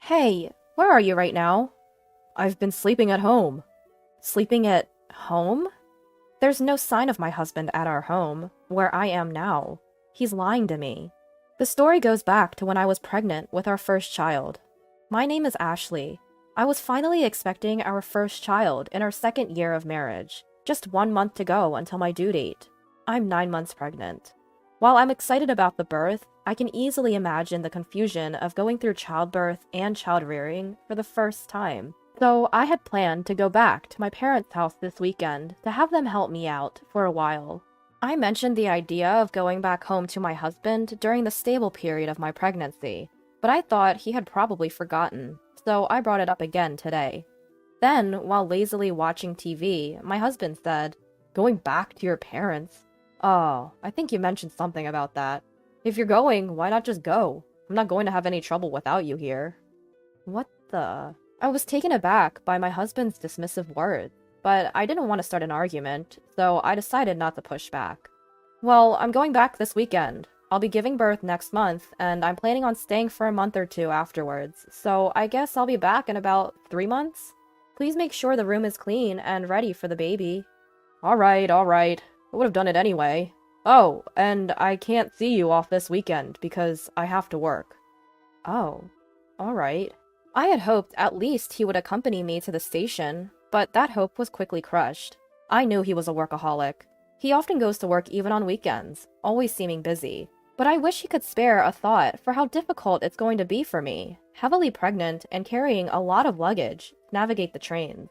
Hey, where are you right now? I've been sleeping at home. Sleeping at home? There's no sign of my husband at our home, where I am now. He's lying to me. The story goes back to when I was pregnant with our first child. My name is Ashley. I was finally expecting our first child in our second year of marriage, just 1 month to go until my due date. I'm 9 months pregnant. While I'm excited about the birth, I can easily imagine the confusion of going through childbirth and child rearing for the first time. So I had planned to go back to my parents' house this weekend to have them help me out for a while. I mentioned the idea of going back home to my husband during the stable period of my pregnancy, but I thought he had probably forgotten, so I brought it up again today. Then, while lazily watching TV, my husband said, "Going back to your parents? Oh, I think you mentioned something about that. If you're going, why not just go? I'm not going to have any trouble without you here." What the? I was taken aback by my husband's dismissive words, but I didn't want to start an argument, so I decided not to push back. "Well, I'm going back this weekend. I'll be giving birth next month, and I'm planning on staying for a month or two afterwards, so I guess I'll be back in about 3 months. Please make sure the room is clean and ready for the baby." All right. I would have done it anyway. Oh, and I can't see you off this weekend because I have to work. Oh, alright. I had hoped at least he would accompany me to the station, but that hope was quickly crushed. I knew he was a workaholic. He often goes to work even on weekends, always seeming busy. But I wish he could spare a thought for how difficult it's going to be for me, heavily pregnant and carrying a lot of luggage, to navigate the trains.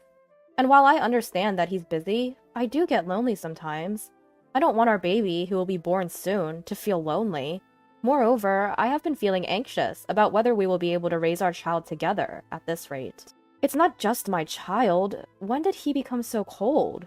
And while I understand that he's busy, I do get lonely sometimes. I don't want our baby, who will be born soon, to feel lonely. Moreover, I have been feeling anxious about whether we will be able to raise our child together at this rate. It's not just my child. When did he become so cold?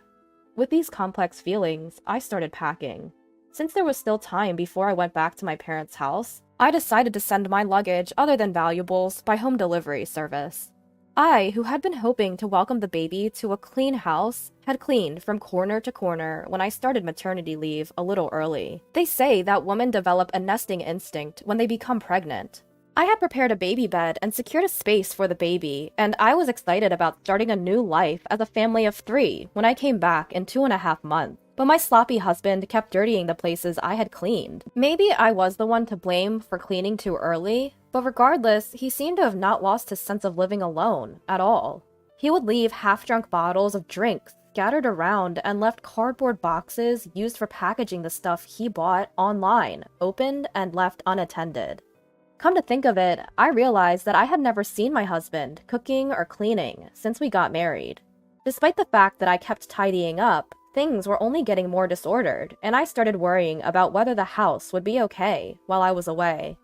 With these complex feelings, I started packing. Since there was still time before I went back to my parents' house, I decided to send my luggage other than valuables by home delivery service. I, who had been hoping to welcome the baby to a clean house, had cleaned from corner to corner when I started maternity leave a little early. They say that women develop a nesting instinct when they become pregnant. I had prepared a baby bed and secured a space for the baby, and I was excited about starting a new life as a family of 3 when I came back in 2.5 months. But my sloppy husband kept dirtying the places I had cleaned. Maybe I was the one to blame for cleaning too early, but regardless, he seemed to have not lost his sense of living alone at all. He would leave half-drunk bottles of drinks scattered around and left cardboard boxes used for packaging the stuff he bought online, opened and left unattended. Come to think of it, I realized that I had never seen my husband cooking or cleaning since we got married. Despite the fact that I kept tidying up, things were only getting more disordered, and I started worrying about whether the house would be okay while I was away.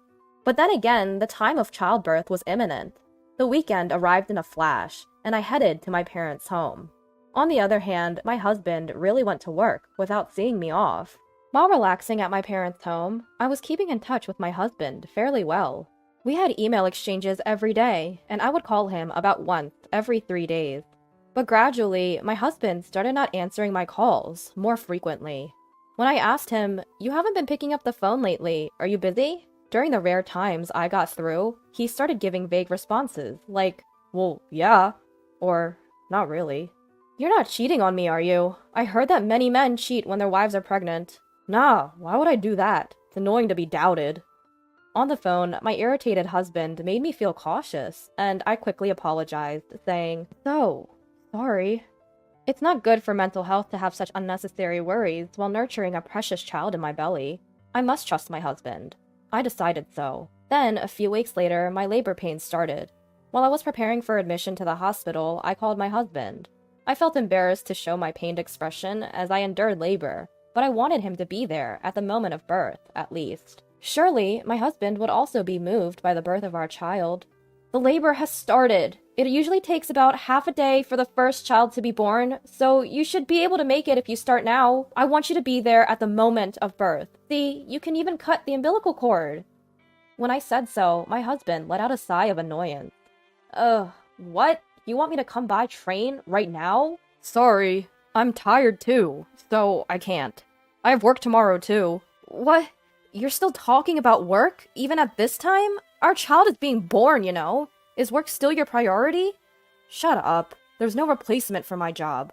But then again, the time of childbirth was imminent. The weekend arrived in a flash, and I headed to my parents' home. On the other hand, my husband really went to work without seeing me off. While relaxing at my parents' home, I was keeping in touch with my husband fairly well. We had email exchanges every day, and I would call him about once every 3 days. But gradually, my husband started not answering my calls more frequently. When I asked him, "You haven't been picking up the phone lately, are you busy?" During the rare times I got through, he started giving vague responses, like, "Well, yeah," or "Not really." "You're not cheating on me, are you? I heard that many men cheat when their wives are pregnant." "Nah, why would I do that? It's annoying to be doubted." On the phone, my irritated husband made me feel cautious, and I quickly apologized, saying, "So, sorry." It's not good for mental health to have such unnecessary worries while nurturing a precious child in my belly. I must trust my husband. I decided so. Then, a few weeks later, my labor pains started. While I was preparing for admission to the hospital, I called my husband. I felt embarrassed to show my pained expression as I endured labor, but I wanted him to be there at the moment of birth, at least. Surely, my husband would also be moved by the birth of our child. "The labor has started. It usually takes about half a day for the first child to be born, so you should be able to make it if you start now. I want you to be there at the moment of birth. See, you can even cut the umbilical cord." When I said so, my husband let out a sigh of annoyance. What? You want me to come by train right now?" Sorry, I'm tired too, so I can't. I have work tomorrow too. What? You're still talking about work, even at this time? Our child is being born, you know. Is work still your priority? Shut up. There's no replacement for my job.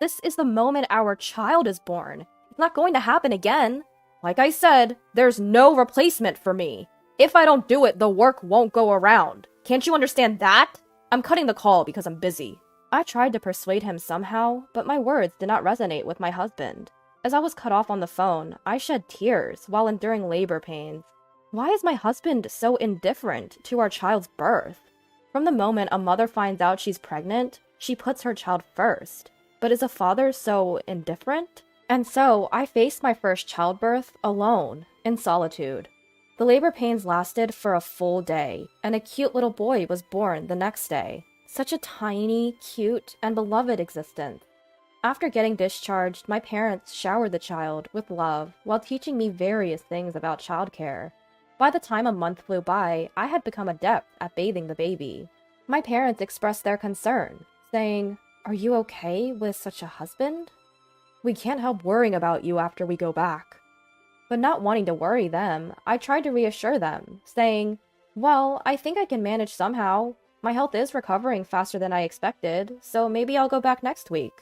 This is the moment our child is born. It's not going to happen again. Like I said, there's no replacement for me. If I don't do it, the work won't go around. Can't you understand that? I'm cutting the call because I'm busy. I tried to persuade him somehow, but my words did not resonate with my husband. As I was cut off on the phone, I shed tears while enduring labor pains. Why is my husband so indifferent to our child's birth? From the moment a mother finds out she's pregnant, she puts her child first. But is a father so indifferent? And so, I faced my first childbirth alone, in solitude. The labor pains lasted for a full day, and a cute little boy was born the next day. Such a tiny, cute, and beloved existence. After getting discharged, my parents showered the child with love while teaching me various things about childcare. By the time a month flew by, I had become adept at bathing the baby. My parents expressed their concern, saying, "Are you okay with such a husband? We can't help worrying about you after we go back." But not wanting to worry them, I tried to reassure them, saying, "Well, I think I can manage somehow. My health is recovering faster than I expected, so maybe I'll go back next week."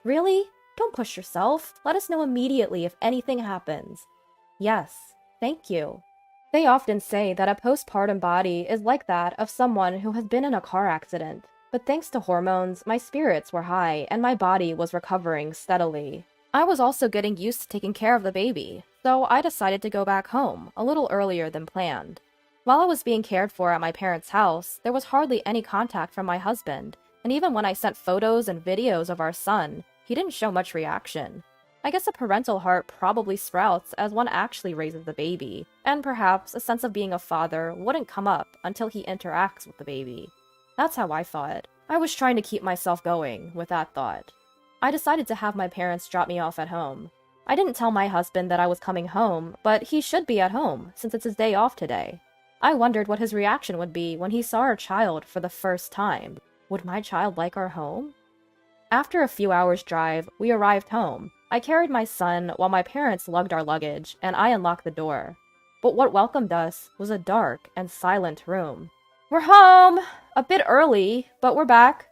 "Really? Don't push yourself. Let us know immediately if anything happens." "Yes, thank you." They often say that a postpartum body is like that of someone who has been in a car accident. But thanks to hormones, my spirits were high and my body was recovering steadily. I was also getting used to taking care of the baby, so I decided to go back home a little earlier than planned. While I was being cared for at my parents' house, there was hardly any contact from my husband, and even when I sent photos and videos of our son, he didn't show much reaction. I guess a parental heart probably sprouts as one actually raises the baby, and perhaps a sense of being a father wouldn't come up until he interacts with the baby. That's how I thought. I was trying to keep myself going with that thought. I decided to have my parents drop me off at home. I didn't tell my husband that I was coming home, but he should be at home since it's his day off today. I wondered what his reaction would be when he saw our child for the first time. Would my child like our home? After a few hours' drive, we arrived home. I carried my son while my parents lugged our luggage, and I unlocked the door. But what welcomed us was a dark and silent room. "We're home! A bit early, but we're back."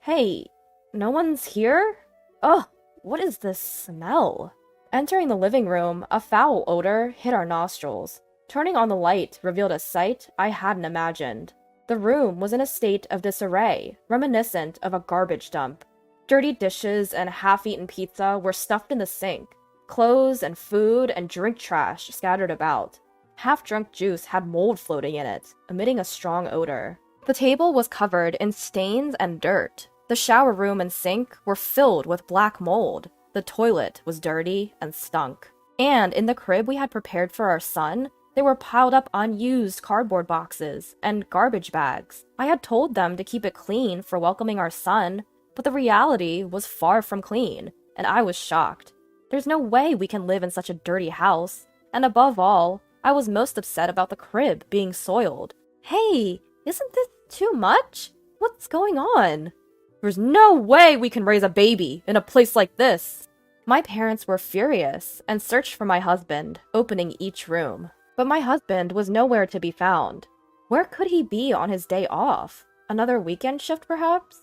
"Hey, no one's here? Ugh, what is this smell?" Entering the living room, a foul odor hit our nostrils. Turning on the light revealed a sight I hadn't imagined. The room was in a state of disarray, reminiscent of a garbage dump. Dirty dishes and half-eaten pizza were stuffed in the sink. Clothes and food and drink trash scattered about. Half-drunk juice had mold floating in it, emitting a strong odor. The table was covered in stains and dirt. The shower room and sink were filled with black mold. The toilet was dirty and stunk. And in the crib we had prepared for our son, there were piled up unused cardboard boxes and garbage bags. I had told them to keep it clean for welcoming our son, but the reality was far from clean, and I was shocked. There's no way we can live in such a dirty house, and above all, I was most upset about the crib being soiled. "Hey, isn't this too much? What's going on?" "There's no way we can raise a baby in a place like this." My parents were furious and searched for my husband, opening each room. But my husband was nowhere to be found. Where could he be on his day off? Another weekend shift, perhaps?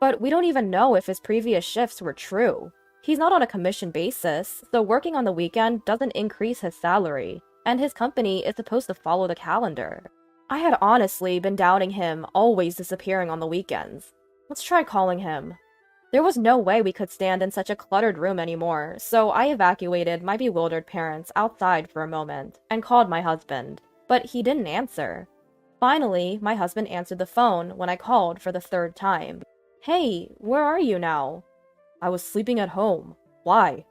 But we don't even know if his previous shifts were true. He's not on a commission basis, so working on the weekend doesn't increase his salary, and his company is supposed to follow the calendar. I had honestly been doubting him always disappearing on the weekends. Let's try calling him. There was no way we could stand in such a cluttered room anymore, so I evacuated my bewildered parents outside for a moment and called my husband, but he didn't answer. Finally, my husband answered the phone when I called for the third time. "Hey, where are you now?" "I was sleeping at home. Why?"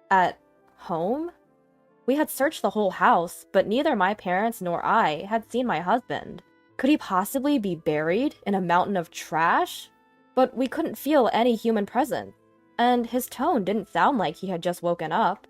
"At home?" We had searched the whole house, but neither my parents nor I had seen my husband. Could he possibly be buried in a mountain of trash? But we couldn't feel any human presence, and his tone didn't sound like he had just woken up.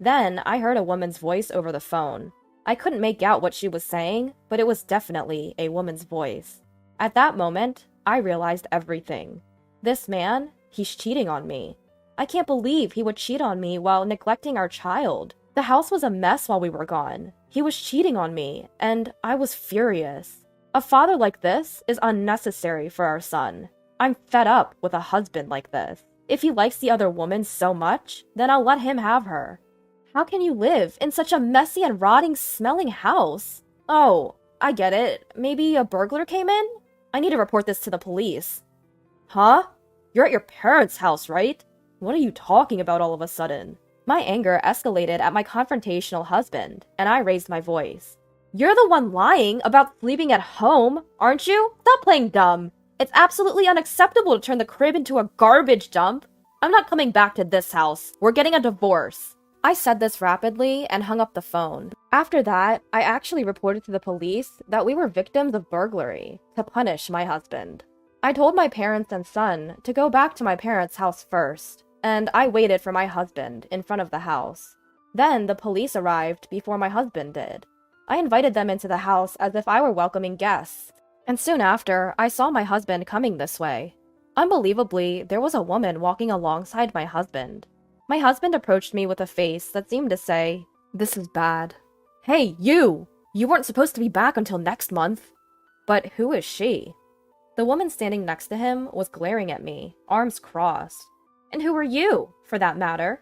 Then I heard a woman's voice over the phone. I couldn't make out what she was saying, but it was definitely a woman's voice. At that moment, I realized everything. This man, he's cheating on me. I can't believe he would cheat on me while neglecting our child. The house was a mess while we were gone. He was cheating on me, and I was furious. A father like this is unnecessary for our son. I'm fed up with a husband like this. If he likes the other woman so much, then I'll let him have her. How can you live in such a messy and rotting smelling house? Oh, I get it. Maybe a burglar came in? I need to report this to the police. Huh? You're at your parents' house, right? What are you talking about all of a sudden? My anger escalated at my confrontational husband, and I raised my voice. You're the one lying about sleeping at home, aren't you? Stop playing dumb. It's absolutely unacceptable to turn the crib into a garbage dump. I'm not coming back to this house. We're getting a divorce. I said this rapidly and hung up the phone. After that, I actually reported to the police that we were victims of burglary to punish my husband. I told my parents and son to go back to my parents' house first, and I waited for my husband in front of the house. Then the police arrived before my husband did. I invited them into the house as if I were welcoming guests, and soon after, I saw my husband coming this way. Unbelievably, there was a woman walking alongside my husband. My husband approached me with a face that seemed to say, "This is bad." Hey, you! You weren't supposed to be back until next month. But who is she? The woman standing next to him was glaring at me, arms crossed. And who are you, for that matter?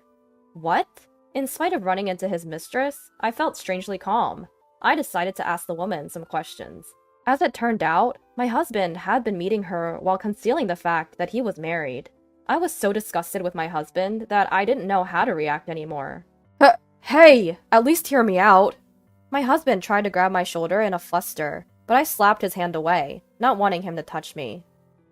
What? In spite of running into his mistress, I felt strangely calm. I decided to ask the woman some questions. As it turned out, my husband had been meeting her while concealing the fact that he was married. I was so disgusted with my husband that I didn't know how to react anymore. Hey, at least hear me out. My husband tried to grab my shoulder in a fluster, but I slapped his hand away, not wanting him to touch me.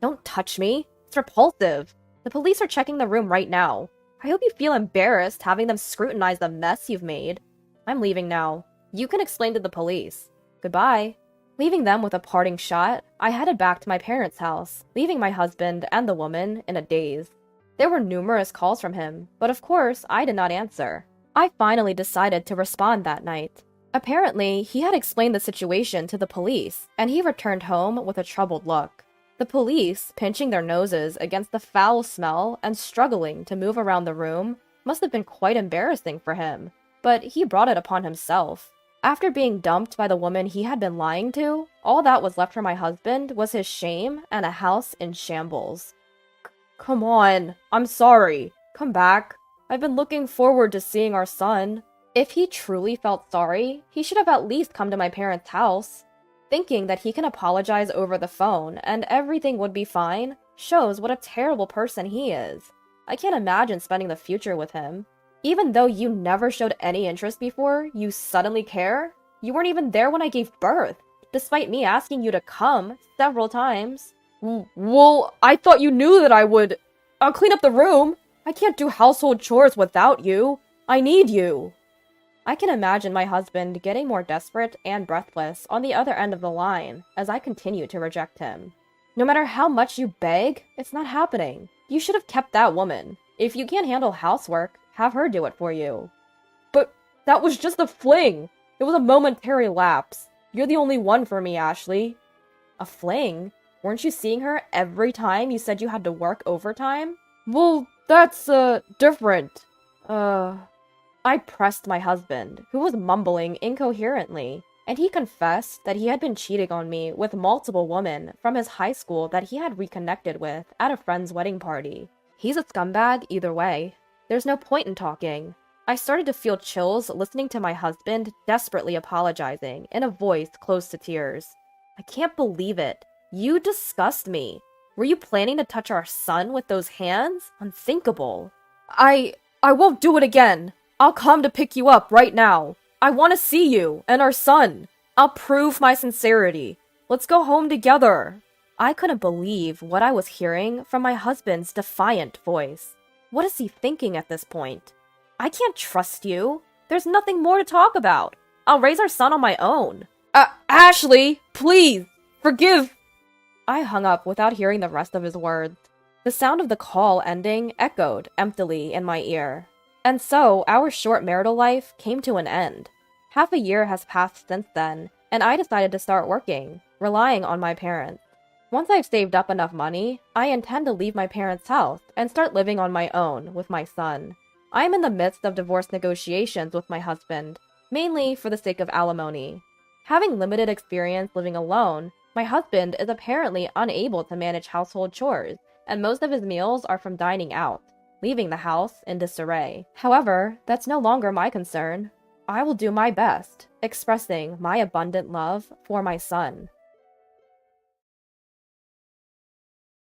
Don't touch me. It's repulsive. The police are checking the room right now. I hope you feel embarrassed having them scrutinize the mess you've made. I'm leaving now. You can explain to the police. Goodbye. Leaving them with a parting shot, I headed back to my parents' house, leaving my husband and the woman in a daze. There were numerous calls from him, but of course, I did not answer. I finally decided to respond that night. Apparently, he had explained the situation to the police, and he returned home with a troubled look. The police, pinching their noses against the foul smell and struggling to move around the room, must have been quite embarrassing for him, but he brought it upon himself. After being dumped by the woman he had been lying to, all that was left for my husband was his shame and a house in shambles. Come on, I'm sorry. Come back. I've been looking forward to seeing our son. If he truly felt sorry, he should have at least come to my parents' house. Thinking that he can apologize over the phone and everything would be fine shows what a terrible person he is. I can't imagine spending the future with him. Even though you never showed any interest before, you suddenly care? You weren't even there when I gave birth, despite me asking you to come several times. Well, I thought you knew that I would. I'll clean up the room. I can't do household chores without you. I need you. I can imagine my husband getting more desperate and breathless on the other end of the line as I continue to reject him. No matter how much you beg, it's not happening. You should have kept that woman. If you can't handle housework, have her do it for you. But that was just a fling. It was a momentary lapse. You're the only one for me, Ashley. A fling? Weren't you seeing her every time you said you had to work overtime? Well, that's, different. I pressed my husband, who was mumbling incoherently, and he confessed that he had been cheating on me with multiple women from his high school that he had reconnected with at a friend's wedding party. He's a scumbag either way. There's no point in talking. I started to feel chills listening to my husband desperately apologizing in a voice close to tears. I can't believe it. You disgust me. Were you planning to touch our son with those hands? Unthinkable. I won't do it again. I'll come to pick you up right now. I want to see you and our son. I'll prove my sincerity. Let's go home together. I couldn't believe what I was hearing from my husband's defiant voice. What is he thinking at this point? I can't trust you. There's nothing more to talk about. I'll raise our son on my own. Ashley, please, forgive. I hung up without hearing the rest of his words. The sound of the call ending echoed emptily in my ear. And so, our short marital life came to an end. Half a year has passed since then, and I decided to start working, relying on my parents. Once I've saved up enough money, I intend to leave my parents' house and start living on my own with my son. I am in the midst of divorce negotiations with my husband, mainly for the sake of alimony. Having limited experience living alone, My husband is apparently unable to manage household chores, and most of his meals are from dining out, leaving the house in disarray. However, that's no longer my concern. I will do my best, expressing my abundant love for my son.